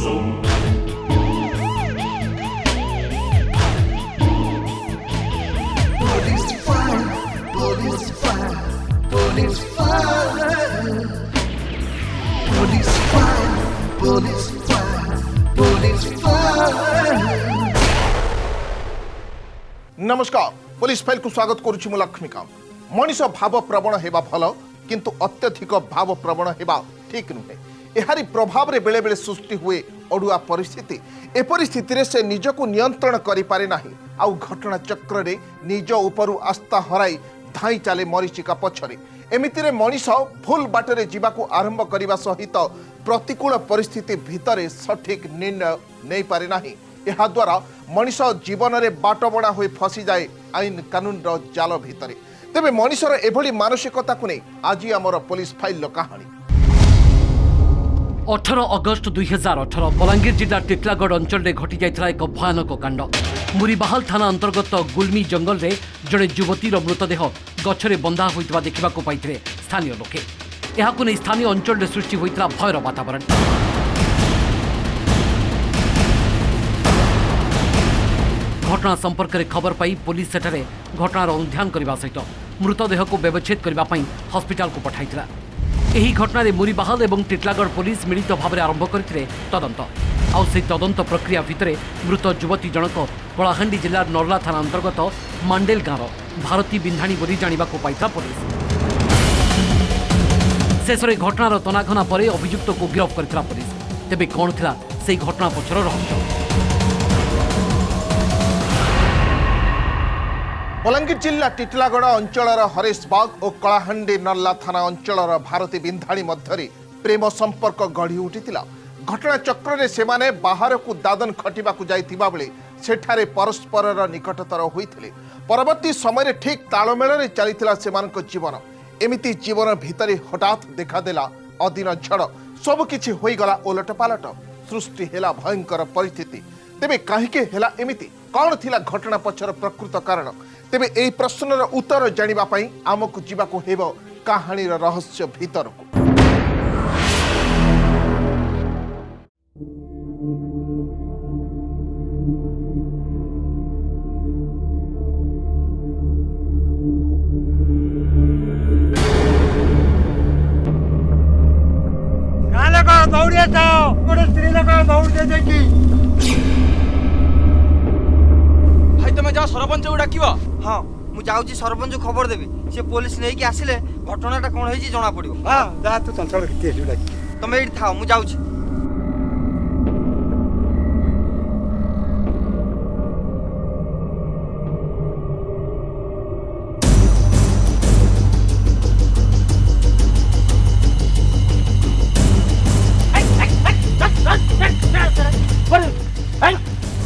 नमस्कार police file को स्वागत करुछि मु लक्ष्मीकांत। मनीष भाव प्रवण हेबा भल किंतु अत्यधिक भाव प्रवण हेबा ठीक नुहे। एहारी प्रभाव रे बेले बेले सृष्टि हुए अड़ुआ परिस्थिति। ए परिस्थिति रे से निजको नियंत्रण करि पारे नाही आउ घटना चक्र रे निज उपरु आस्था हराई धाई चले मरीचिका पछरे। एमिति रे मनीष भूल बाटरे जीवाको आरंभ करिबा सहित प्रतिकूल परिस्थिति भितरे सठिक निर्णय नै पारे नाही। यह द्वारा मनीष जीवन में बाटबणा हो फसी जाए आईन कानून जाल भितर। तेबे मनीषर एभली मानसिकता को नहीं आज आमर पुलिस फाइल कहानी। 18 अगस्त 2018 बलांगीर जिला टिटलागढ़ अंचल में घटी जाइथिला एक भयानक कांड। मुरीबाहाल थाना अंतर्गत गुलमी जंगल में जड़े युवतीर मृतदेह गछरे बंधा होइतबा देखिबाको पाइथिले स्थानीय लोके। एहाकु नै स्थानीय अंचल में सृष्टि होइतिला भयर वातावरण। घटना संपर्क में खबर पाई पुलिस सेठारे घटनार अनुध्यान करने सहित मृतदेह को व्यवच्छेद करने हस्पिटाल को पठाइथिला। एही घटना मुरीबाहाल एवं टिटलागढ़ पुलिस मिलित भाव आरंभ करथिले तदंत। आउ से तदंत प्रक्रिया भितरे मृत युवती जनक कलाहांडी जिला नर्ला थाना अंतर्गत मांडेल गाँव भारती बिंधाणी बोली जानिबाको पाइथिला पुलिस। शेष में घटनार तनाघना पर अभियुक्त को गिरफ्त करथिला पुलिस। तेबे कौन थिला सेही घटना पछर रहस्य? बलांगीर जिला टिटलागढ़ अंचल हरेशबाग और कलाहांडी नर्ला थाना अंचल भारती बिंधाणी मध्य प्रेम संपर्क गढ़ी उठिथिला। घटना चक्र रे सेमाने बाहर को दादन खटिबा को जाइथिबा बेले सेठारे परस्पर निकटतर होइथिले। परवर्ती समय ठीक तालमेल रे चलिथिला सेमानक जीवन। एमिति जीवन भितरे हठात देखादेला अदिन झड़। सबकिछि होइगला ओलटपालट। सृष्टि हेला भयंकर परिस्थिति। तेबे काहिके हेला एमिति? कौन थिला घटना पछर प्रकृत कारण? तेबे एही प्रश्नर उत्तर जानिबा पई आमकु जीवाको हेबो कहानीर रहस्य भितरकु। गाँ लोक दौड़िया जाओ गोटे स्त्री लोक दौड़ देखी भाई तुम जाओ सरपंच को डाक। हाँ मु जाऊँगी सरपंच खबर देवी सी पुलिस नहीं आसिले घटनाटा कौन है जना पड़ो। हाँ जा तू चंचल तुम ये था मु जाऊँगी।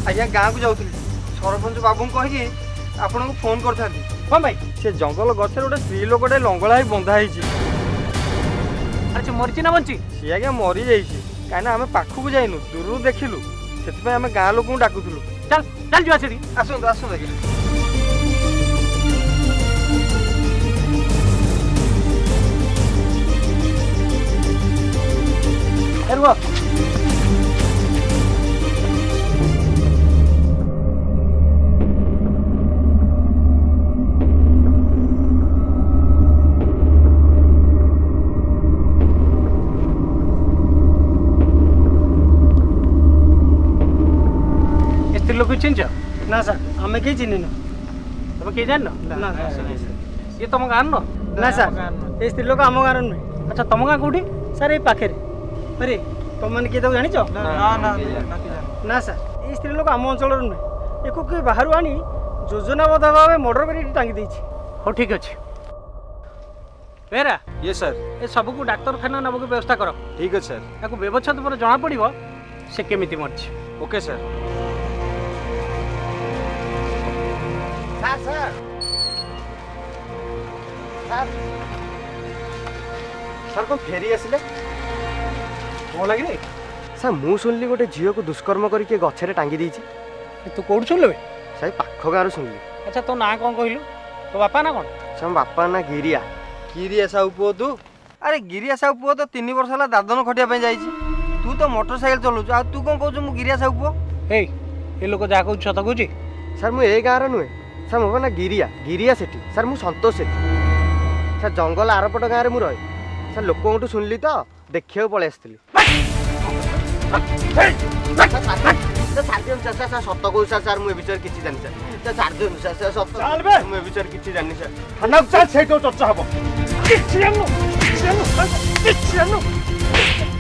आज्ञा गाँव को जाऊँ सरपंच बाबू कहीकि आपन को फोन करता हाँ भाई से जंगल गछर गोटे स्त्री लोकटे लंगड़ा ही बंधा होती। अच्छा मरीची ना बंची सी आज्ञा मरी जाइए कहीं आम पाखक जाइनु दूर देखिलु से आम गाँ लोक डाकुलु। चल चल जा सीधी आसतु आसतु देखिए लोग चिंच ना सर आम कहीं चिन्ह तुम किए जान ना ये तुम गाँव न ना सर ये स्त्री लोक आम गाँव नुहे। अच्छा तुम गाँ कौटी सर ये पाखे अरे तुम मैंने किए जानी ना सर ये स्त्री लोक आम अंचल नुहे। एक किए बाहर आनी योजनाबद्ध भाव मर्डर कर टांगी देछि। हो ठीक अच्छे बेरा ये सर ये सब को डाक्तरखाना नबक व्यवस्था कर। ठीक है सर या व्यवच्छेद पर जना पड़ो से केमिति मरछि। Okay sir. Sir sir sir sir कौन फेरी आसिले कौन लगे सर मु शुणिली गोटे झील को दुष्कर्म करके गछरे टांगी देछि। तू कौन शुणिलु सर पाख गाँव शुणिली। अच्छा तो ना कौन कहलु तो बापा ना कौन? सर बापा ना गिरिया। गिरिया साहू पुओ तू? अरे गिरिया साहू पुओ तो 3 वर्ष है दादन खटिया जाइछि। तू तू तो मोटरसाइकेल चलाउछु आ तू कौन कहू मु गिरिया साहू पुओ हे ए लोक जा कहू सत कहूची सर मु ए गाँव नुहे सर मो ना गिरिया सेठी सर मु संतोष सेठी सर जंगल आरपट गाँव में मु रहे सर लोक शुणिली तो देखिए पलि आसती सत कहू सर सर मुझे विषय किसी जानी सर छाड़ दिखाँ सर सत मुझे विषय किसी जानी सर थाना चल सेठो चर्चा हबो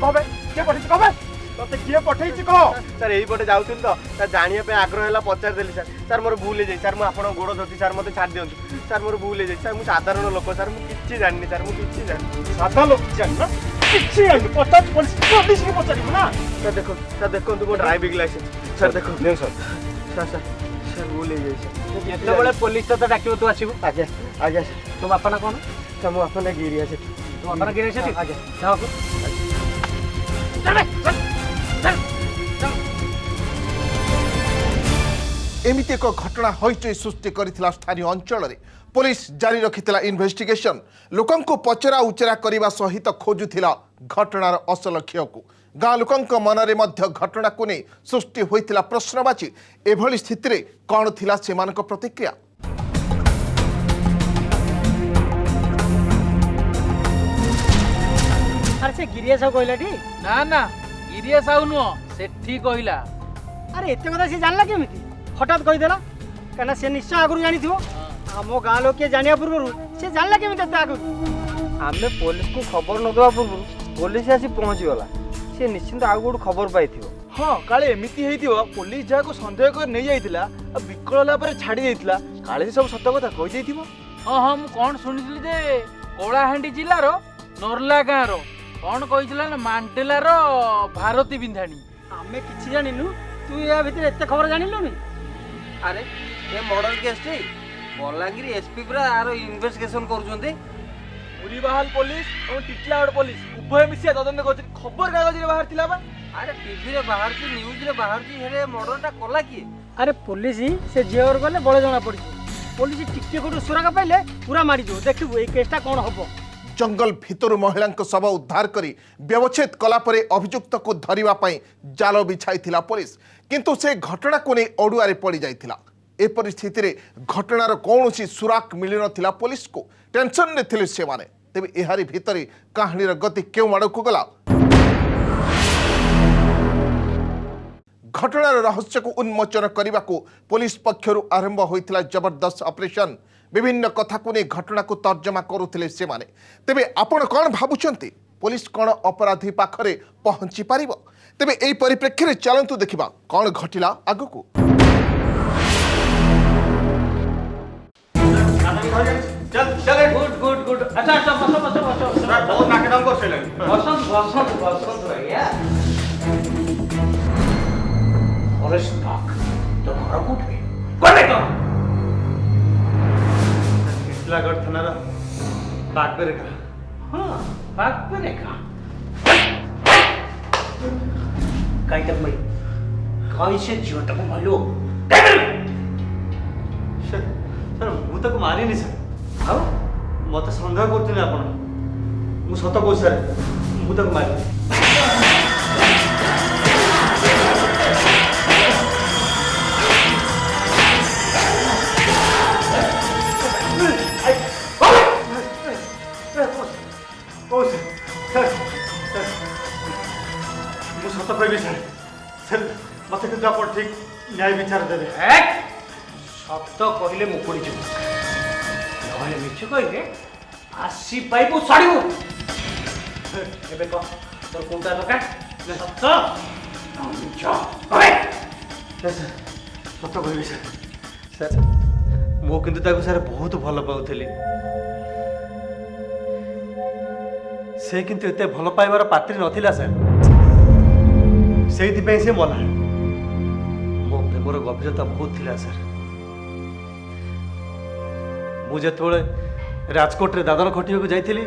कबे के पठेछि कबे तते किए पठेछि कह सर यही पटे जाऊँ तो सर जानिया पे आग्रह है पचार देली सर सर मोर भूल हो सर मुझे आपन गोड़ धरती सर मत छाड़ दिंतु सर मोर भूल हो सर मुझे साधारण लोक सर मुझे जानी सर मुझे जानी साधा लोक जान ना किछि जान पचार पुलिस के पचारिबो ना सर देखो मो ड्राइविंग लाइसेंस सर देखो नहीं सर सर सर सर भूल हो सर ଯେତେବେଳେ ପୋଲିସ ତତେ ଡାକିବ ତୁ ଆସିବୁ आज्ञा आज्ञा सर ତୋ ବାପା ନା କଣ सर मो आपन गिरिया सेठी ତୋ ବାପା ନା ଗିରି ସେଠି आज्ञा ଯାଅ एमिति एक घटना हईचई सृष्टि करथिला स्थानीय अंचल में पुलिस जारी रखिथिला इन्वेस्टिगेशन लोकंको पचरा उचरा करने सहित खोजुथिला घटनार असल लक्ष्य को गाँ लोकंक मनरे मध्य घटना को नहीं सृष्टि होइथिला प्रश्नवाची एभली स्थिति रे कौन थिला सेमानक प्रतिक्रिया। अरे से गिरिया साहू कहला टी ना ना गिरिया साहू नुह सेठी कहला अरे एते कथा से जानला केमिति हठात कहीदेला कहना से निश्चय आगुरी जानी थो आम गाँ लोक जानिया पूर्व से जानला केमिति एते आगुरी आमे पुलिस को खबर न देवा पूर्व पुलिस आसी पहुँची गला से निश्चिंत आगु गोटे खबर पाइथिबो हाँ काले एमिति हेइथिबो पुलिस जाको संदेह कर नहीं जाइतिला आ विकल होला पर छाड़ी देइतिला काले सब सत्य कथा कहि देइथिबो। हाँ हाँ मु कौन शुनिथिली जे कोलाहांडी जिल्लार नर्ला गाँर कौन कहिथिला ना मांटेलार भारती बिंधाणी आमे किछि जानिनु तू या भितर एते खबर जानिलुनी अरे ये murder case T Balangir SP पूरा आरो इन्वेस्टिगेशन करूछन्ते मुरीबाहाल पुलिस और टिटलागढ़ पुलिस उभय मिसिया तदंत कर खबर कागज रे बाहर थिला बा अरे टीवी रे बाहर की न्यूज रे बाहर की हेरे मर्डरटा कला किए अरे पुलिस से जियर गले बड़े जना पड़ी पुलिस टिके कोटु सुरागा पाइले पूरा मारी दो देखिबो ए केसटा कोन हबो। जंगल भितर महिला शव उद्धार करी व्यवच्छेद कला परे अभियुक्त को धरिबा पई जाल बिछाइथिला पुलिस किंतु से घटना को नहीं अड़ुआरे पड़ी जाइथिला। ए परिस्थिति रे घटनार कौनसी सुराक मिली नथिला पुलिस को टेंशन ने थिले से माने तेबे एहारी भितरे कहानीर गति केउ आड़ को गला घटनार रहस्य को उन्मोचन करने को पुलिस पक्षरु आरंभ होइथिला जबरदस्त ऑपरेशन विभिन्न कथा को नहीं घटना को तर्जमा करुथिले से माने तेबे आपण कौन भाबुचंती पुलिस कौन अपराधी पाखरे पहुंची पारिबो तेबे एई परिप्रेक्षी रे चलंतु देखिबा कौन घटिला आगको। चल चल गुड गुड गुड अच्छा अच्छा बसो बसो बसो सर बहुत नाकेदम कर से लगी बसंत बसंत बसंत भैया फॉरेस्ट पार्क तुम्हारा कूट में कोने तो टिटलागढ़ थाना रा बाग पे रेखा हाँ बाग पे देखा कहीं तक मैं कैसे जीवन तक मालू सर सर मु तक मारी नहीं सर आओ मत संदेह करते आपण मु सत कहू सर मु तक मारी मु सत कहबी सर सर मत কিন্তু আপন ঠিক ন্যায় বিচার দেবে শব্দ কহিলে মুকুড়ি যাব নহলে মিছ কহিলে আসি পাইবু ছাড়িবু এবে কহ তোর কোনটা দরকার সত্য মিছ কবে सर सत कहबी सर सर मु কিন্তু তাকে सर बहुत भल पाउथली से किंतु एते भल पाइबार पात्री नथिला सर से मना मो प्रेमर गभीरता बहुत थिला सर मु जेतबेले राजकोट रे दादन खटिया को जाइथिली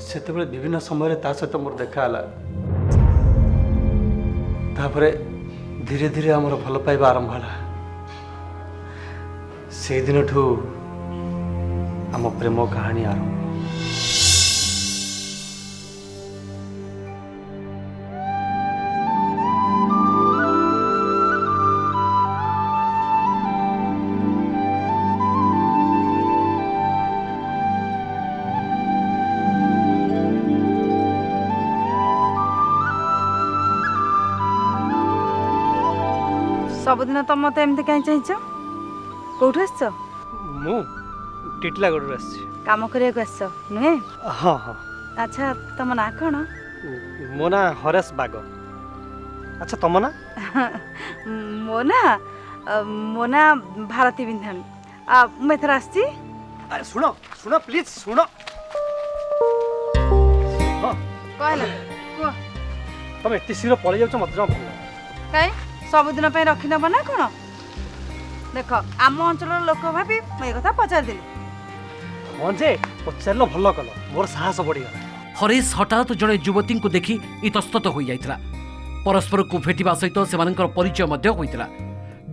सेतबेले विभिन्न समय ता सहित मोर देखा हला तापरे धीरे धीरे आमर भल पाइबा आरंभ हला से दिन ठू आम प्रेम कहानी आरंभ सबुदिन तुम मत एमती कहीं चाहछ कौठु आसछ ମୁଁ ଟିଟିଲାଗଡ଼ରୁ ଆସିଛି। काम करने आसछ नुहे ହଁ ହଁ अच्छा तुम ना कौन ମୋ ନାଁ ହରେଶ ବାଗ। ଆଚ୍ଛା ତମ ନାଁ? मो ना भारती बिंधाणी मैं एथर आसची ଆରେ ଶୁଣ ଶୁଣ ପ୍ଲିଜ୍ ଶୁଣ। ହଁ कहला कुह ତମେ ଏତେ ଶୀଘ୍ର ପଳେଇ ଯାଉଛ ମୋତେ ଜମା ଭଲ ଲାଗୁନି। कहीं सबुदिन रखी नब ना कौन देख आम अंचल लोक भाभी मुझे कथा पचार देली ହଁ ଯେ ପଚାରିଲ ଭଲ କଲ ମୋର ସାହସ ବଢ଼ିଗଲା। ହରେଶ ହଠାତ୍ ଜଣେ ଯୁବତୀଙ୍କୁ ଦେଖି ଇତସ୍ତତ ହୋଇଯାଇଥିଲା। ପରସ୍ପରକୁ ଭେଟିବା ସହିତ ସେମାନଙ୍କର ପରିଚୟ ମଧ୍ୟ ହୋଇଥିଲା।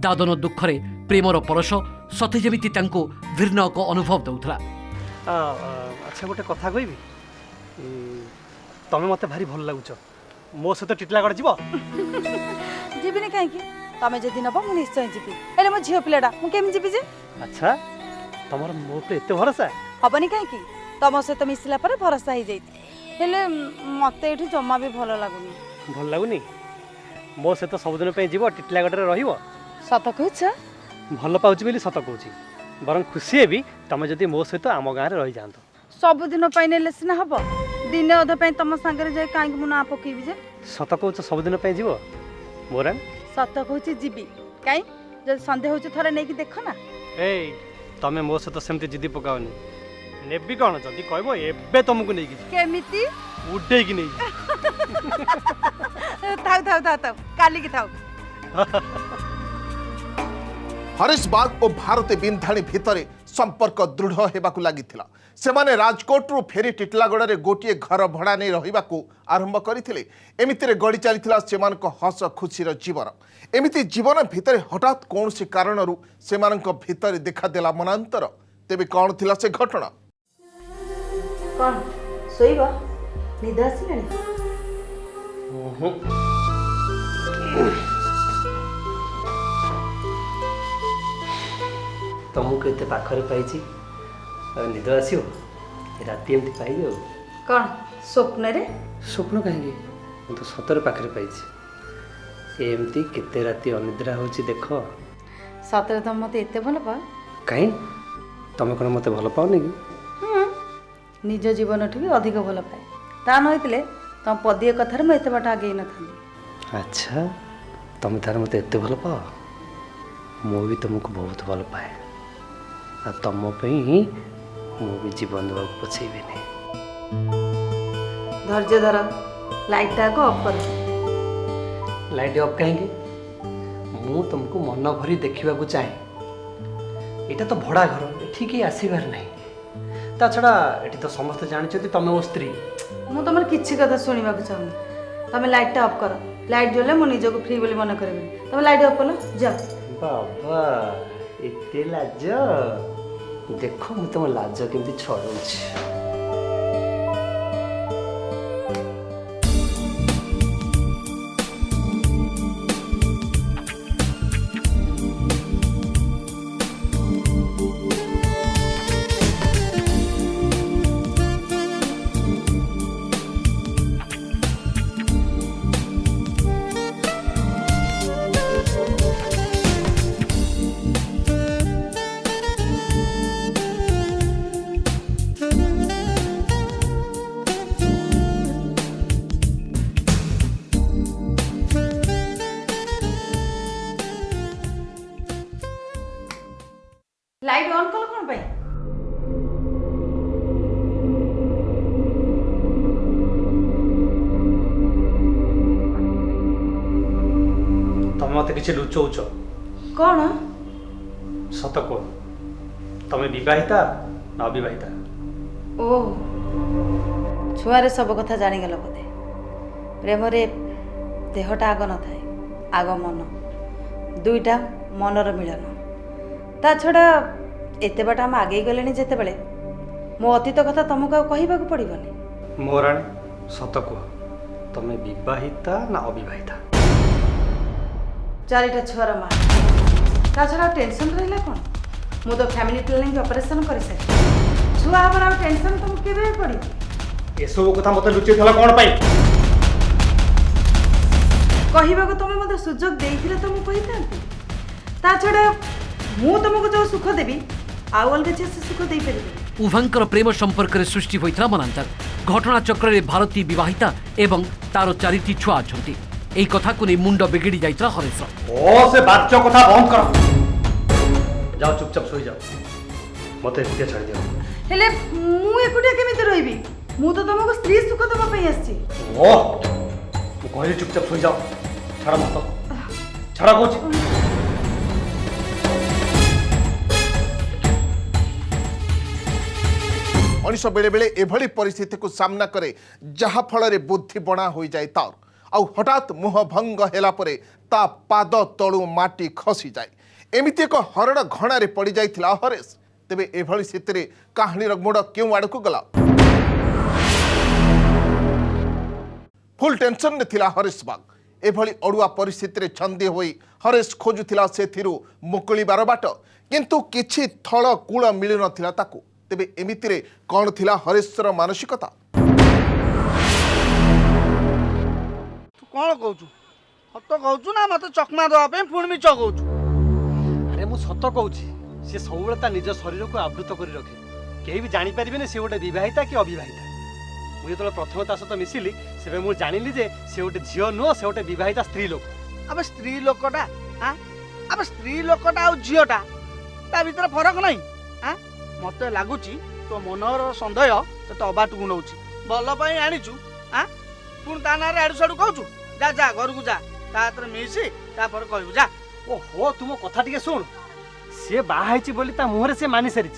ଦାଦନ ଦୁଃଖରେ ପ୍ରେମର ପରଶ ସତେ ଯେମିତି ତାଙ୍କୁ ଭିନ୍ନ ଏକ ଅନୁଭବ ଦେଉଥିଲା। ଆଚ୍ଛା ଗୋଟେ କଥା କହିବି ତମେ ମୋତେ ଭାରି ଭଲ ଲାଗୁଛ। ମୋ ସହିତ ଟିଟିଲାଗଡ଼ ଯିବ? जीविनी कहीं तमें जदि नब मु निश्चय जीवी हेले मो झील पिलाटा मुझे जीवी जे ଆଚ୍ଛା ତମର ମୋ ଉପରେ ଏତେ ଭରସା? हेनी कहीं तुम सहित मिसला भरोसा हो जाए मत ये जमा भी भल लगुनि ଭଲ ଲାଗୁନି? ମୋ ସହିତ ସବୁଦିନ ପାଇଁ ଯିବ ଟିଟିଲାଗଡ଼ରେ ରହିବ? सत कह ଭଲ ପାଉଛି ବୋଲି ସତ କହୁଛି। ବରଂ ଖୁସି ହେବି ତମେ ଯଦି ମୋ ସହିତ ଆମ ଗାଁରେ ରହିଯାଆନ୍ତ। सबुदिन ने सीना हम दिने अध तुम सागर जाए कहीं मु ना पकेबी जे ସତ କହୁଛ ସବୁଦିନ ପାଇଁ ଯିବ ମୋରାଣ? सत कहूँ जीवी कहीं जब सन्देह हो थे नहीं देख ना ଏଇ ତମେ ମୋ ସହିତ ସେମିତି ଜିଦି ପକାଅନି। ନେବି କ'ଣ ଯଦି କହିବ ଏବେ ତମକୁ ନେଇକି ଯିବି केमिति ଉଡେଇକି ନେଇକି। थाउ थाउ थाउ थाउ काली की थाउ हरीश बाग और भारती बिंधाणी भितरे संपर्क दृढ़ हेबाकु लागिथिला। सेमाने राजकोटरू फेरी टिटलागड़े गोटे घर भड़ा नहीं रहिबाकु आरंभ करथिले। एमितिरे गड़ी चलीथिला सेमानक हस खुशीर जीवन। एमिति जीवन भितरे हठात कौनसी कारणरू सेमानक भितरे देखादेला मनांतर। तेबे कौन थिला से घटना? कौन सोईबा निद आसिलानी ତମକୁ ଏତେ ପାଖରେ ପାଇଛି ଆଉ ନିଦ ଆସିବ ରାତି ଏମିତି ପାଇଯାଉ? कौन स्वप्न रे ସ୍ୱପ୍ନ କାହିଁକି ମୁଁ ତ ସତରେ ପାଖରେ ପାଇଛି। ଏମିତି କେତେ ରାତି ଅନିଦ୍ରା ହେଉଛି ଦେଖ। सतरे तुम मत एते भल पा କାହିଁ ତମେ କ'ଣ ମୋତେ ଭଲ ପାଉନି କି? निज जीवन ठू भी अधिक भल पाए ता नई तुम पदीय कथार मुझे बाट आगे न था ଆଚ୍ଛା ତମେ ତାର ମୋତେ ଏତେ ଭଲ ପାଅ? ମୁଁ ବି ତମକୁ ବହୁତ ଭଲ ପାଏ ଆଉ ତମ ପାଇଁ ହିଁ ମୁଁ ବି ଜୀବନ ଦେବାକୁ ପଛେଇବିନି। धैर्य धर लाइट टाक अफ कर ଲାଇଟ୍ ଅଫ୍ କାହିଁକି? ମୁଁ ତମକୁ ମନ ଭରି ଦେଖିବାକୁ ଚାହେଁ। ଏଇଟା ତ ଭଡ଼ା ଘର, ଏଠି କେହି ଆସିବାର ନାହିଁ। ତା ଛଡ଼ା ଏଠି ତ ସମସ୍ତେ ଜାଣିଛନ୍ତି ତମେ ମୋ ସ୍ତ୍ରୀ। मु तुम किसी कथा शुणा चाहूनी तुम लाइट टा अफ कर लाइट जोले मु निजक फ्री बोली मन कर तुम लाइट अफ कल जा ବାବା ଏତେ ଲାଜ? ଦେଖ ମୁଁ ତମ ଲାଜ କେମିତି ଛଡ଼ଉଛି। लाइट ऑन कल कौन पाई ତମେ ମୋତେ କିଛି ଲୁଚଉଛ? कौन ସତ କୁହ ତମେ ବିବାହିତା ନା ଅବିବାହିତା? ओ छुआरे सब कथा जानीगल बोधे प्रेम रे देहटा आग न थाए आग मन दुईटा मनर मिलन ता छड़ा एते बाट हम आगे गले जेते बेले मो अतीत कथा तुमको कहवाक पड़ोनी ମୋରାଣୀ ସତ କୁହ ତମେ ବିବାହିତା ନା ଅବିବାହିତା? चारिटा छुआर माँ ता छड़ा टेंशन रहा कौन मु तो फैमिली प्लानिंग ऑपरेशन कर सारी छुआ हमारा टेंशन तुमको केबे पड़ी ଏସବୁ କଥା ମୋତେ ଲୁଚେଇଥିଲା କ'ଣ ପାଇଁ? कहवाक तुम मत सुजोग देइथिले तो मु कहिथांती ତା ଛଡ଼ା ମୁଁ ତମକୁ ଯେଉଁ ସୁଖ ଦେବି ଆଉ ଅଲଗା ଝିଅ ସେ ସୁଖ ଦେଇପାରିବି। उभयंकर प्रेम संपर्क में सृष्टि होता मनांतर घटनाचक्र में भारती विवाहिता एवं तार 4टी छुआ अच्छा यही कथा को नहीं मुंड बिगिड़ी जाता हरेश। ओ से बाच्य कथा बंद कर, जाओ चुपचाप सोई जाओ, मत एकुटिया छाड़ दियो। हेले मु एकुटिया केमिति रहिबी? मु तो तुमको स्त्री सुख दबा पई आछि। ओ मु कहली चुपचाप सोई जाओ, छाड़ मत, छाड़ कोच। मनीष बेले बेले एभली परिस्थिति को सामना करे जहा फल बुद्धि बणा हो जाए तार आउ हठात मुह भंग हेला परे ता पाद तलु माटी खसी जाए। एमिति एक हरण घणारे पड़ी जाइथिला हरेश। तेबे एभली स्थिति कहानीर मोड़ क्यों आड़ को गला? फुल टेंशन ने थिला हरेश बाग। एभली अड़ुआ परिस्थिति छंदी होई हरेश खोजुथिला सेथिरु मुकुलिबार बाट, किंतु किछि थळ कूल मिलु नथिला ताकू। तेबे एमितिरे कौन थिला हरेशर मानसिकता? तू कौन कहूँ सत कहूँ ना मत चकमा देवाई पुणी मिच कहूँ? अरे मु सत कहूँ, सी सब निज शरीर को आवृत कर रखे, कहीं भी जानीपारे सी गोटे बहिता कि अबिवाहिता। मुझे जो प्रथम ता सहित मिसिली से मुझे जानिली जे से गोटे झील नुह, से गोटे बहिता स्त्री लोक। अब स्त्री लोकटा हाँ अब स्त्री लोकटा आ झीलटा ता भीतर फरक नहीं हाँ मत लगुच तो मनर सन्देह तो अबाट को नौ भल आनीचु हाँ पुणी ता ना आड़ू साड़ू कहू जा जा घर को जा ता मिसी तापर कहू जा। ओहो तुम कथा टिके शुण, सी बाहर बोली ता मुहर से मानि सारी,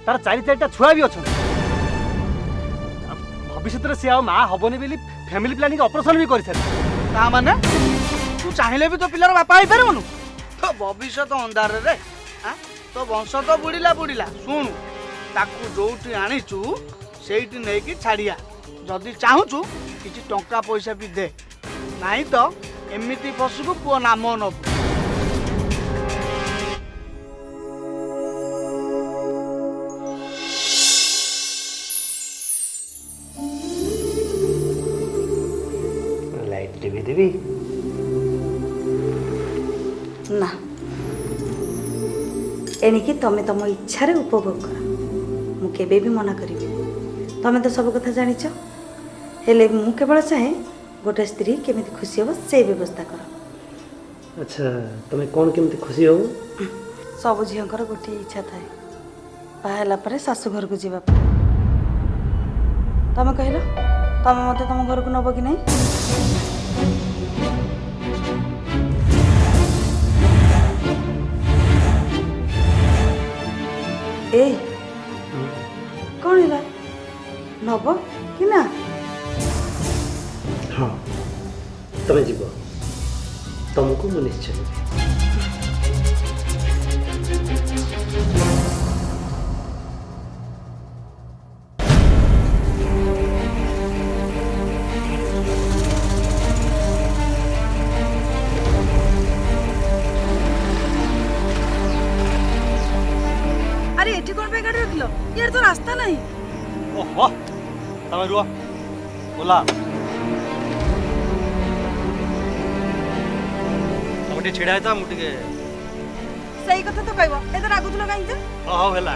तार 4-4टा छुआ भी अच्छा। भविष्य से माँ हेनी बोली फैमिली प्लानिंग ऑपरेशन भी कर सारी। माने तू चाहिए भी तो पिलार बापा हो पारबनु? तो भविष्य तो अंधार रे हाँ तो वंश तो बुड़ीला बुड़ीला। शुणु ताकू जोटी आनीचु सेठी नहीं कि छाड़िया, जदि चाहूचु किछि टंका पैसा भी दे, नहीं तो एमिति फसबु पुओ नाम नबु। लाइट देवी देवी ना एणिकी तमें तुम इच्छारे उपभोग कर, मु केबे भी मना करी। तमें तो सब कथा जानिच, हेले मु केवल चाहे गोटे स्त्री केमिति खुशी हो से व्यवस्था कर। अच्छा तुम्हें कौन केमती खुशी हो? सब झीकर गोटे इच्छा थाए बाहला पर शाशु घर को जीवा पर। तमें कहल तमें मत तुम घर को नब कि नहीं? ए कौन है नब कि ना? हाँ तुम्हें जीव, तुमको मु निश्चय देवी। अरे एठी कौन पे गाड़ी रखलो? यार तो रास्ता नहीं। ओहो तमे रुआ बोला मोटे छिड़ा है ता मुटिके सही कथा तो कहबो एदर आगु तो लगाई जा। हां होला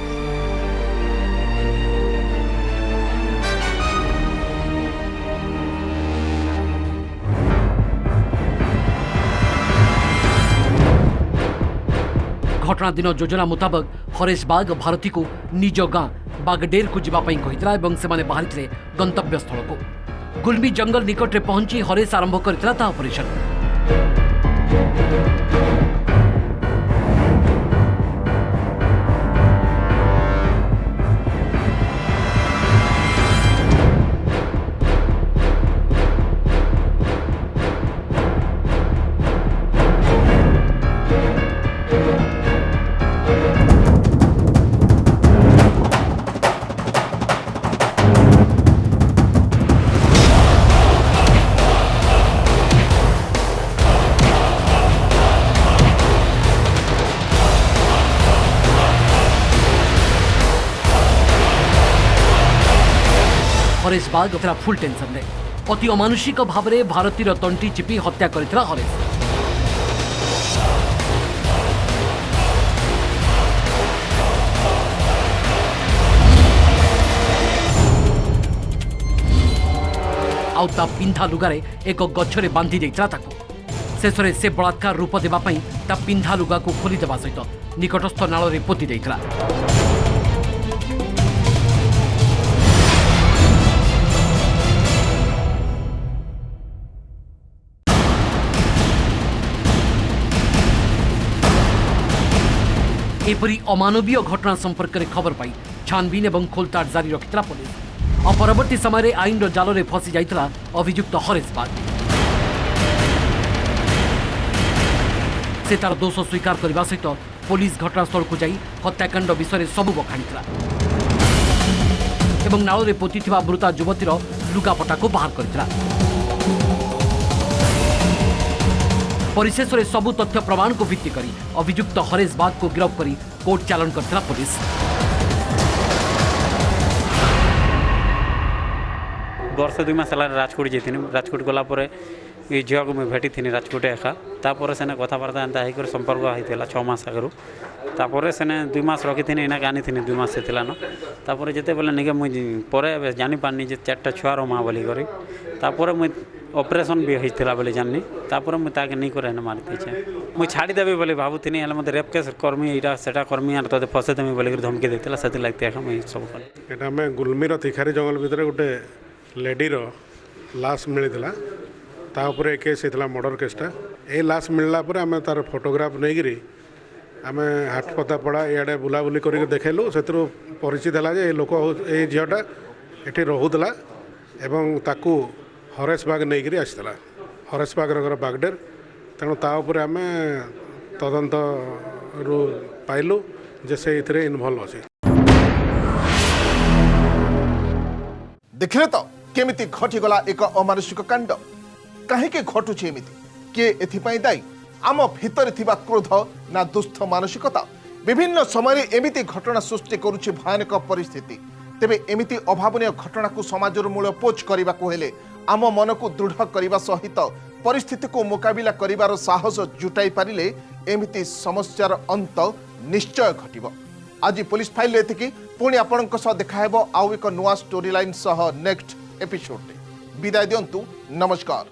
घटना दिन योजना मुताबक हरेश बाग भारती को निज गाँ बागडेर को जीवाई कही से बाहरी गंतव्य स्थल को। गुलमी जंगल निकट में पहुंची हरेश आरंभ करता ऑपरेशन। हरेश बाग था फुल टेंशन रे अति अमानुषिक भाव में भारतीर तंटी चिपी हत्या करथिला हरेश। आउ ता पिंधा लुगारे एक गछरे बांधी देइतला ताकू शेषरे से बलात्कार रूप देबा पई ता पिंधा लुगा को खोली देबा सहित निकटस्थ नाଳରେ पोति देइतला। एपरी अमानवीय घटना संपर्क में खबर पाई छानबीन और खोलताड़ जारी रखिता पुलिस और परवर्ती समय आईन जाल में फसी जाइतला अभियुक्त हरेश बाग। से तार दोष स्वीकार करने सहित पुलिस घटनास्थल को जाई हत्याकांड विषय सबू बखाणीला एवं नाल में पोति मृता युवतीर लुगापटा को बाहर करथिला। परिशेष में सबू तथ्य प्रमाण को भित्ति करी अभियुक्त हरेश बाग को गिरफ्त करी कोर्ट चालान करथिला पुलिस। वर्ष 2 मास है राजकोट जाइए राजकोट गलापर ये झील को मुझे भेटी थी राजकोट एका तापर से कथबार्ता एंता होकर संपर्क होता 6 मास आगु तापर से 2 मास रखी थी इना आनी थी 2 मास से तापर जिते बेले निके मुझे पर जानी पानी 4टा छुआर माँ बोली करी तापर मुझे ऑपरेशन भी होता बोले जाननी तापर मुझे नहीं करे मारी देचे मुझे छाड़देवी बोले भावुनी है मतलब रेप केस कर्मी यहाँ से कर्मी आर तो फसेदेमी बोलिक धमकी देता से लगे मुझे सब कल आम गुलमीर तिखारी जंगल भितर गोटे लेडीर लाश मिलता तापर केस होता मर्डर केसटा ये लाश मिलला पर आम तार फोटोग्राफ नहीं आम हाटपता पड़ा इे बुलाबुली कर देखलु से परिचित है लोक ये झीलटा ये रोला एवं ताकू हरेश बाग नहीं आसला हरेश बाग बागडेर तेणु तापर आम तदंत रु पाइलु जे से इनवल्व अच्छे। देखिले तो केमिति घटिगला एक अमानुषिक कांड कहीं घटुଛି एमिति किए एथिपाई दायी आम भितर थिबा क्रोध ना दुष्ट मानसिकता विभिन्न समय एमिति घटना सृष्टि करुछि भयानक परिस्थिति। तेबे एमिति अभावनीय घटना को समाजर मूलपोच करने को हेले आम मन को दृढ़ करने सहित परिस्थिति को मुकाबिला करिवार साहस जुटाई पारिले एमिति समस्यार अंत निश्चय घटिबो। आज पुलिस फाइल एतिकी पुणी आपणक सह देखा हेबो आउ एक नुआ स्टोरी लाइन सह नेक्स्ट एपिसोड विदाय दियंतु नमस्कार।